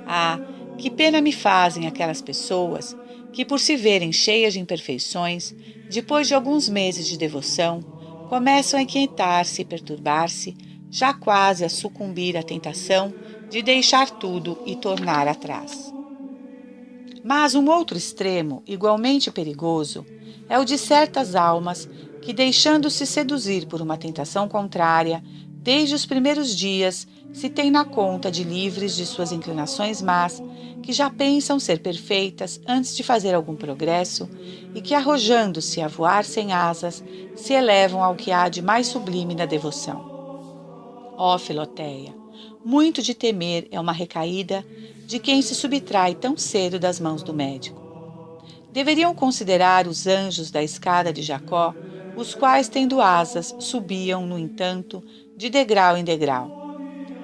S1: Ah, que pena me fazem aquelas pessoas que, por se verem cheias de imperfeições, depois de alguns meses de devoção, começam a inquietar-se e perturbar-se, já quase a sucumbir à tentação de deixar tudo e tornar atrás. Mas um outro extremo, igualmente perigoso, é o de certas almas que, deixando-se seduzir por uma tentação contrária, desde os primeiros dias se têm na conta de livres de suas inclinações más, que já pensam ser perfeitas antes de fazer algum progresso e que, arrojando-se a voar sem asas, se elevam ao que há de mais sublime na devoção. Ó Filoteia, muito de temer é uma recaída de quem se subtrai tão cedo das mãos do médico. Deveriam considerar os anjos da escada de Jacó, os quais, tendo asas, subiam, no entanto, de degrau em degrau.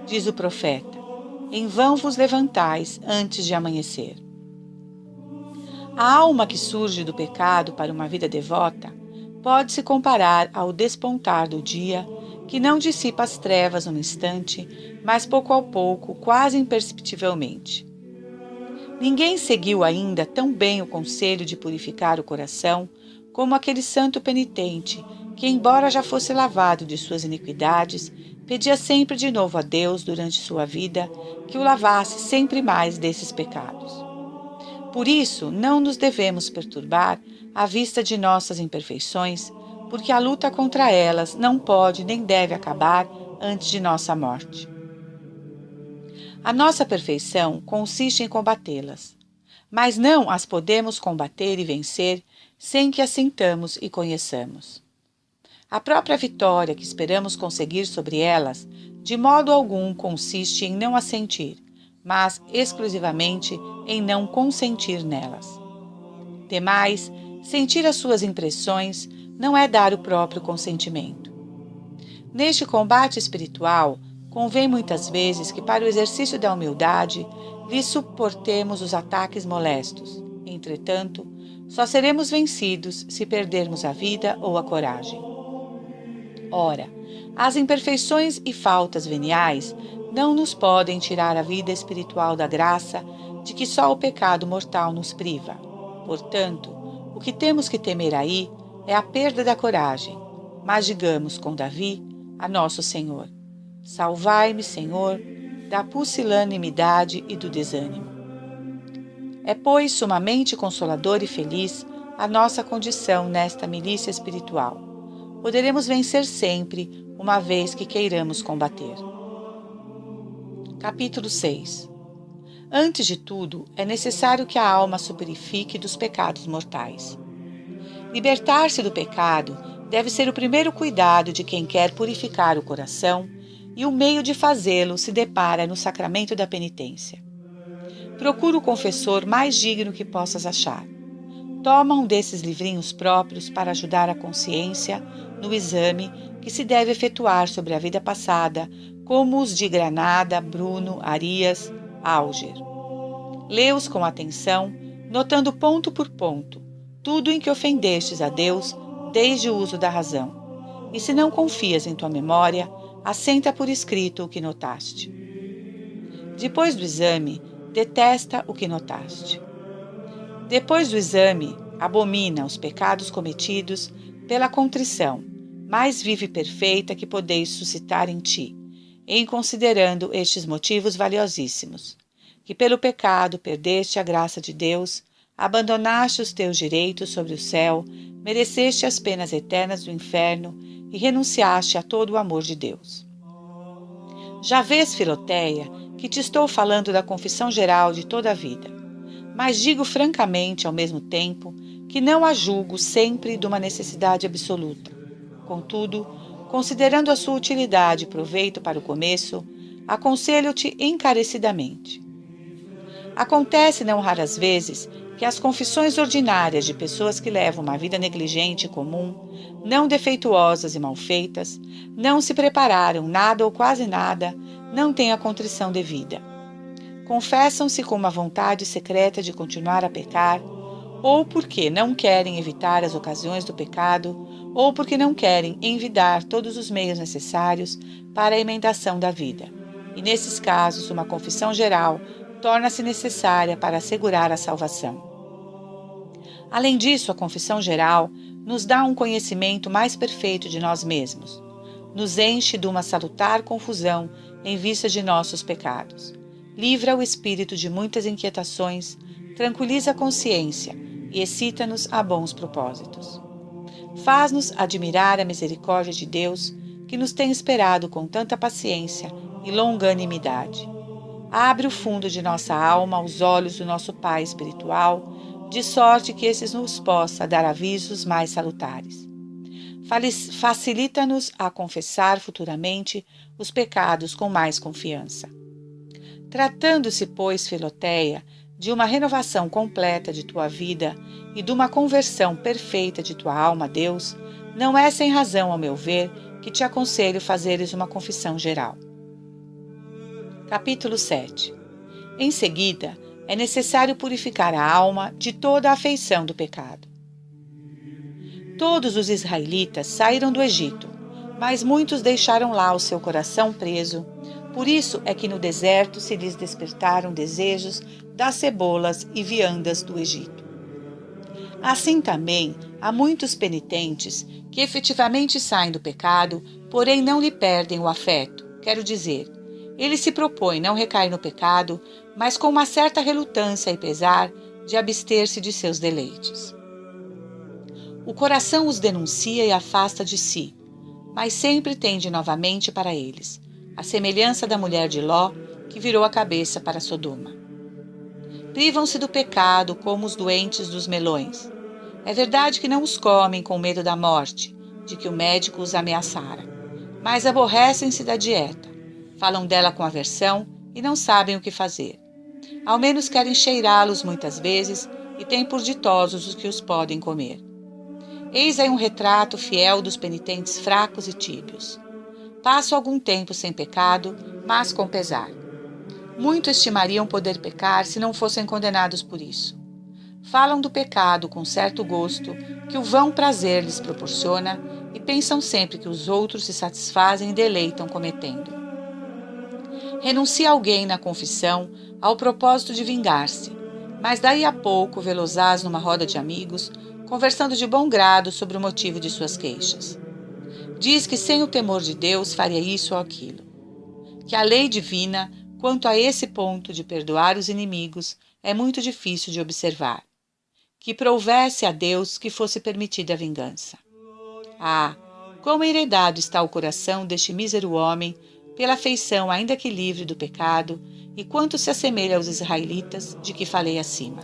S1: Diz o profeta: em vão vos levantais antes de amanhecer. A alma que surge do pecado para uma vida devota pode-se comparar ao despontar do dia, que não dissipa as trevas num instante, mas pouco a pouco, quase imperceptivelmente. Ninguém seguiu ainda tão bem o conselho de purificar o coração como aquele santo penitente que, embora já fosse lavado de suas iniquidades, pedia sempre de novo a Deus durante sua vida que o lavasse sempre mais desses pecados. Por isso, não nos devemos perturbar à vista de nossas imperfeições, porque a luta contra elas não pode nem deve acabar antes de nossa morte. A nossa perfeição consiste em combatê-las, mas não as podemos combater e vencer sem que as sintamos e conheçamos. A própria vitória que esperamos conseguir sobre elas, de modo algum consiste em não as sentir, mas exclusivamente em não consentir nelas. Demais, sentir as suas impressões não é dar o próprio consentimento. Neste combate espiritual, convém muitas vezes que, para o exercício da humildade, lhe suportemos os ataques molestos. Entretanto, só seremos vencidos se perdermos a vida ou a coragem. Ora, as imperfeições e faltas veniais não nos podem tirar a vida espiritual da graça de que só o pecado mortal nos priva. Portanto, o que temos que temer aí é a perda da coragem. Mas digamos com Davi a nosso Senhor: salvai-me, Senhor, da pusilanimidade e do desânimo. É, pois, sumamente consolador e feliz a nossa condição nesta milícia espiritual. Poderemos vencer sempre, uma vez que queiramos combater. Capítulo 6. Antes de tudo, é necessário que a alma se purifique dos pecados mortais. Libertar-se do pecado deve ser o primeiro cuidado de quem quer purificar o coração, e o meio de fazê-lo se depara no sacramento da penitência. Procura o confessor mais digno que possas achar. Toma um desses livrinhos próprios para ajudar a consciência no exame que se deve efetuar sobre a vida passada, como os de Granada, Bruno, Arias, Auger. Lê-os com atenção, notando ponto por ponto tudo em que ofendestes a Deus desde o uso da razão. E se não confias em tua memória, assenta por escrito o que notaste. Depois do exame, detesta o que notaste. Depois do exame, abomina os pecados cometidos pela contrição, mais viva e perfeita que podeis suscitar em ti, em considerando estes motivos valiosíssimos: que pelo pecado perdeste a graça de Deus, abandonaste os teus direitos sobre o céu, mereceste as penas eternas do inferno e renunciaste a todo o amor de Deus. Já vês, Filoteia, que te estou falando da confissão geral de toda a vida, mas digo francamente, ao mesmo tempo, que não a julgo sempre de uma necessidade absoluta. Contudo, considerando a sua utilidade e proveito para o começo, aconselho-te encarecidamente. Acontece não raras vezes que as confissões ordinárias de pessoas que levam uma vida negligente e comum, não defeituosas e mal feitas, não se prepararam nada ou quase nada, não têm a contrição devida. Confessam-se com uma vontade secreta de continuar a pecar, ou porque não querem evitar as ocasiões do pecado, ou porque não querem envidar todos os meios necessários para a emendação da vida. E nesses casos, uma confissão geral torna-se necessária para assegurar a salvação. Além disso, a confissão geral nos dá um conhecimento mais perfeito de nós mesmos, nos enche de uma salutar confusão em vista de nossos pecados, livra o espírito de muitas inquietações, tranquiliza a consciência e excita-nos a bons propósitos. Faz-nos admirar a misericórdia de Deus, que nos tem esperado com tanta paciência e longanimidade. Abre o fundo de nossa alma aos olhos do nosso Pai espiritual, de sorte que esses nos possa dar avisos mais salutares. Facilita-nos a confessar futuramente os pecados com mais confiança. Tratando-se, pois, Filoteia, de uma renovação completa de tua vida e de uma conversão perfeita de tua alma a Deus, não é sem razão, ao meu ver, que te aconselho fazeres uma confissão geral. Capítulo 7. Em seguida, é necessário purificar a alma de toda a afeição do pecado. Todos os israelitas saíram do Egito, mas muitos deixaram lá o seu coração preso. Por isso é que no deserto se lhes despertaram desejos das cebolas e viandas do Egito. Assim também há muitos penitentes que efetivamente saem do pecado, porém não lhe perdem o afeto. Quero dizer, eles se propõem não recair no pecado, mas com uma certa relutância e pesar de abster-se de seus deleites. O coração os denuncia e afasta de si, mas sempre tende novamente para eles, à semelhança da mulher de Ló, que virou a cabeça para Sodoma. Privam-se do pecado como os doentes dos melões. É verdade que não os comem com medo da morte, de que o médico os ameaçara, mas aborrecem-se da dieta, falam dela com aversão e não sabem o que fazer. Ao menos querem cheirá-los muitas vezes e têm por ditosos os que os podem comer. Eis aí um retrato fiel dos penitentes fracos e tíbios. Passo algum tempo sem pecado, mas com pesar. Muito estimariam poder pecar se não fossem condenados por isso. Falam do pecado com certo gosto que o vão prazer lhes proporciona e pensam sempre que os outros se satisfazem e deleitam cometendo. Renuncia alguém na confissão ao propósito de vingar-se, mas daí a pouco vê-los-ás numa roda de amigos, conversando de bom grado sobre o motivo de suas queixas. Diz que sem o temor de Deus faria isso ou aquilo. Que a lei divina, quanto a esse ponto de perdoar os inimigos, é muito difícil de observar. Que prouvesse a Deus que fosse permitida a vingança. Ah, quão enredado está o coração deste mísero homem pela afeição ainda que livre do pecado, e quanto se assemelha aos israelitas de que falei acima.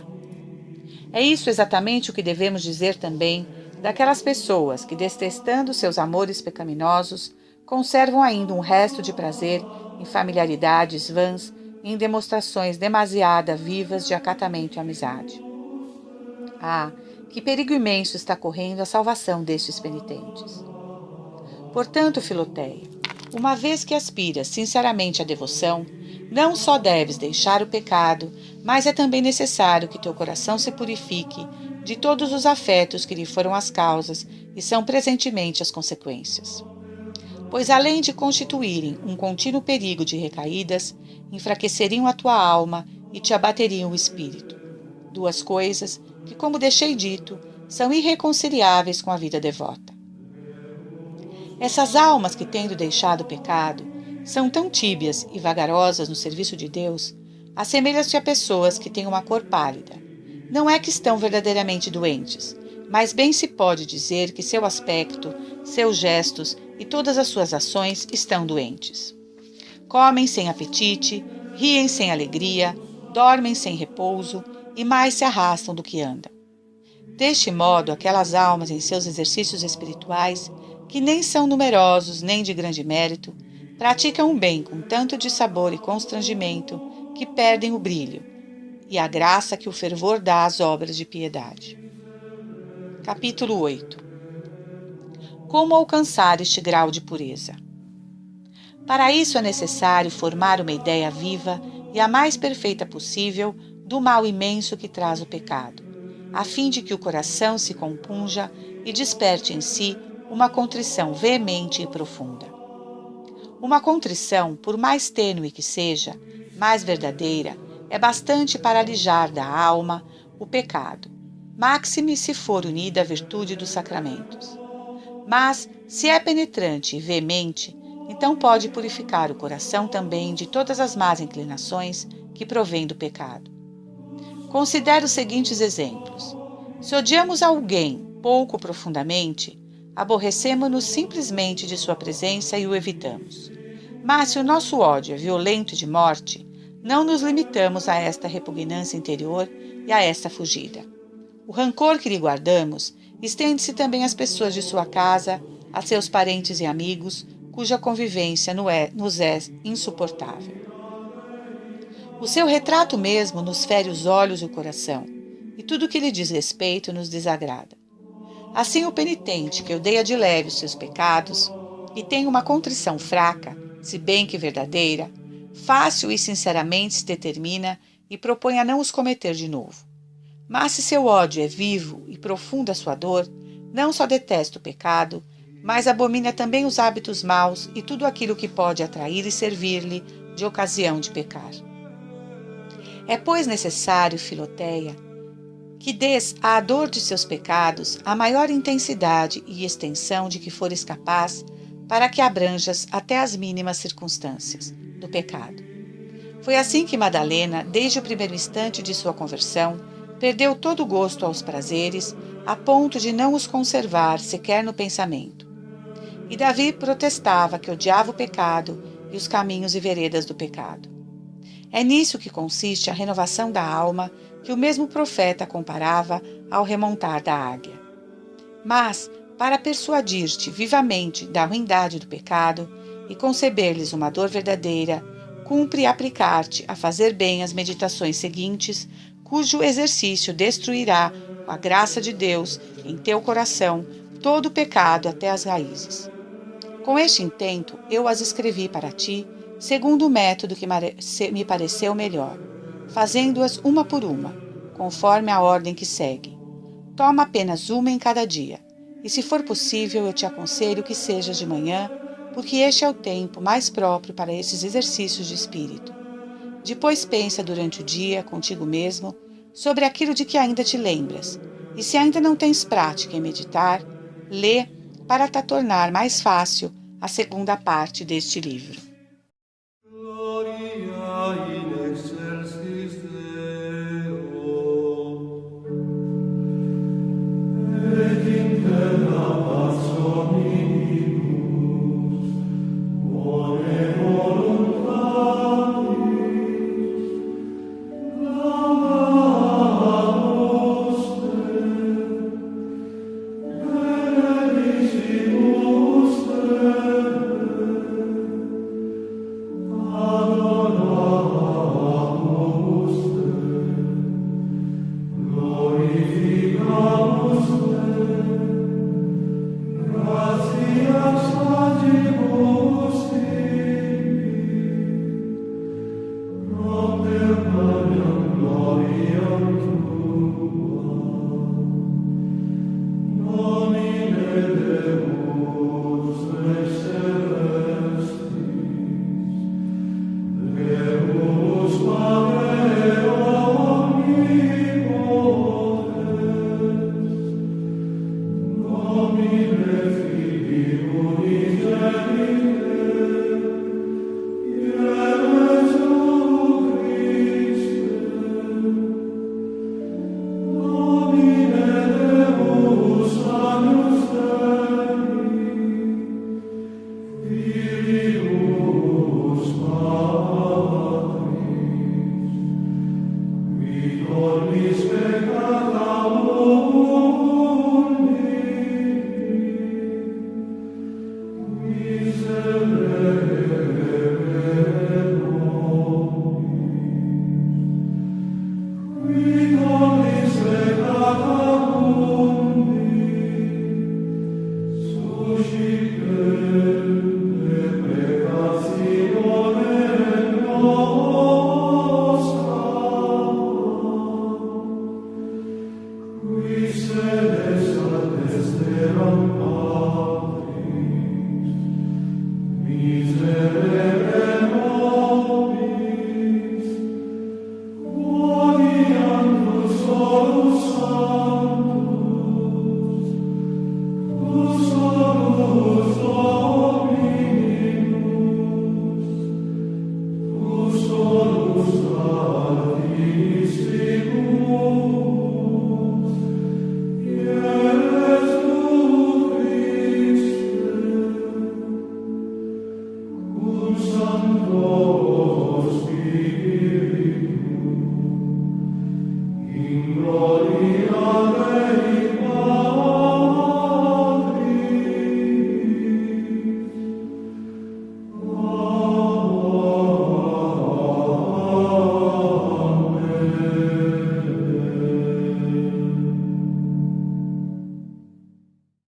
S1: É isso exatamente o que devemos dizer também daquelas pessoas que, detestando seus amores pecaminosos, conservam ainda um resto de prazer em familiaridades vãs e em demonstrações demasiado vivas de acatamento e amizade. Ah, que perigo imenso está correndo a salvação destes penitentes. Portanto, Filoteia, uma vez que aspiras sinceramente à devoção, não só deves deixar o pecado, mas é também necessário que teu coração se purifique de todos os afetos que lhe foram as causas e são presentemente as consequências. Pois além de constituírem um contínuo perigo de recaídas, enfraqueceriam a tua alma e te abateriam o espírito. Duas coisas que, como deixei dito, são irreconciliáveis com a vida devota. Essas almas que, tendo deixado o pecado, são tão tíbias e vagarosas no serviço de Deus, assemelham-se a pessoas que têm uma cor pálida. Não é que estão verdadeiramente doentes, mas bem se pode dizer que seu aspecto, seus gestos e todas as suas ações estão doentes. Comem sem apetite, riem sem alegria, dormem sem repouso e mais se arrastam do que andam. Deste modo, aquelas almas em seus exercícios espirituais, que nem são numerosos nem de grande mérito, praticam o bem com tanto dissabor e constrangimento que perdem o brilho e a graça que o fervor dá às obras de piedade. Capítulo 8. Como alcançar este grau de pureza? Para isso é necessário formar uma ideia viva e a mais perfeita possível do mal imenso que traz o pecado, a fim de que o coração se compunja e desperte em si uma contrição veemente e profunda. Uma contrição, por mais tênue que seja, mais verdadeira, é bastante para alijar da alma o pecado, máxime se for unida à virtude dos sacramentos. Mas, se é penetrante e veemente, então pode purificar o coração também de todas as más inclinações que provêm do pecado. Considere os seguintes exemplos. Se odiamos alguém pouco profundamente, aborrecemo-nos simplesmente de sua presença e o evitamos. Mas se o nosso ódio é violento e de morte, não nos limitamos a esta repugnância interior e a esta fugida. O rancor que lhe guardamos estende-se também às pessoas de sua casa, a seus parentes e amigos, cuja convivência nos é insuportável. O seu retrato mesmo nos fere os olhos e o coração, e tudo o que lhe diz respeito nos desagrada. Assim, o penitente que odeia de leve os seus pecados e tem uma contrição fraca, se bem que verdadeira, fácil e sinceramente se determina e propõe a não os cometer de novo. Mas se seu ódio é vivo e profunda a sua dor, não só detesta o pecado, mas abomina também os hábitos maus e tudo aquilo que pode atrair e servir-lhe de ocasião de pecar. É, pois, necessário, Filoteia, que dês à dor de seus pecados a maior intensidade e extensão de que fores capaz, para que abranjas até as mínimas circunstâncias do pecado. Foi assim que Madalena, desde o primeiro instante de sua conversão, perdeu todo o gosto aos prazeres, a ponto de não os conservar sequer no pensamento. E Davi protestava que odiava o pecado e os caminhos e veredas do pecado. É nisso que consiste a renovação da alma, que o mesmo profeta comparava ao remontar da águia. Mas, para persuadir-te vivamente da ruindade do pecado e conceber-lhes uma dor verdadeira, cumpre aplicar-te a fazer bem as meditações seguintes, cujo exercício destruirá, com a graça de Deus, em teu coração, todo o pecado até as raízes. Com este intento, eu as escrevi para ti, segundo o método que me pareceu melhor, fazendo-as uma por uma, conforme a ordem que segue. Toma apenas uma em cada dia, e se for possível, eu te aconselho que seja de manhã, porque este é o tempo mais próprio para esses exercícios de espírito. Depois pensa durante o dia, contigo mesmo, sobre aquilo de que ainda te lembras, e se ainda não tens prática em meditar, lê para te tornar mais fácil a segunda parte deste livro.
S2: Gloria in excelsis Deo, et in terra paz omnibus, bone voluntatis, clamamus te, benedicimus te, Spiritu, in gloria